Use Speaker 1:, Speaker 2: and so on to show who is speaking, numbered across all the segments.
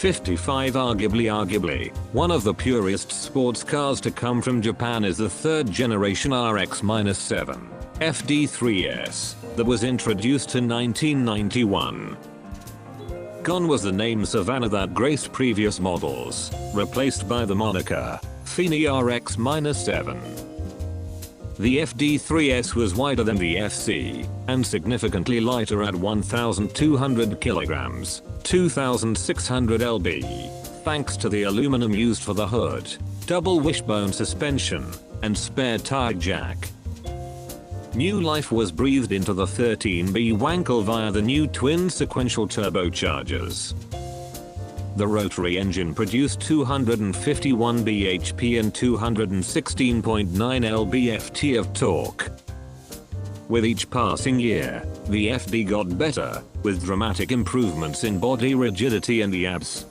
Speaker 1: 55. Arguably, one of the purest sports cars to come from Japan is the third generation RX-7 FD3S that was introduced in 1991. Gone was the name Savanna that graced previous models, replaced by the moniker Ẽfini RX-7. The FD3S was wider than the FC, and significantly lighter at 1,200 kilograms, 2,600 lb, thanks to the aluminum used for the hood, double wishbone suspension, and spare tire jack. New life was breathed into the 13B Wankel via the new twin sequential turbochargers. The rotary engine produced 251 bhp and 216.9 lb-ft of torque. With each passing year, the FD got better, with dramatic improvements in body rigidity and the abs.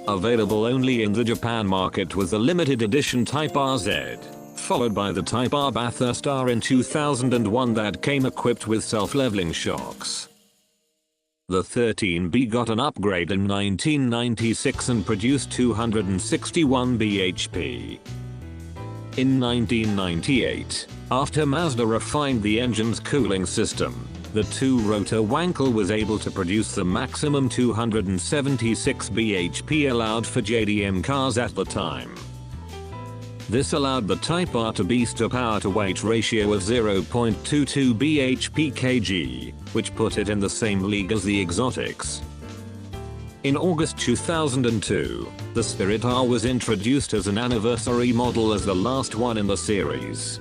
Speaker 1: Available only in the Japan market was the limited edition Type RZ, followed by the Type R Bathurst R in 2001 that came equipped with self-leveling shocks. The 13B got an upgrade in 1996 and produced 261 bhp. In 1998, after Mazda refined the engine's cooling system, the two-rotor Wankel was able to produce the maximum 276 bhp allowed for JDM cars at the time. This allowed the Type R to beast a power-to-weight ratio of 0.22 bhp/kg, which put it in the same league as the exotics. In August 2002, the Spirit R was introduced as an anniversary model as the last one in the series.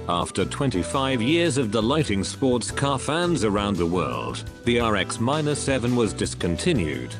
Speaker 1: After 25 years of delighting sports car fans around the world, the RX-7 was discontinued.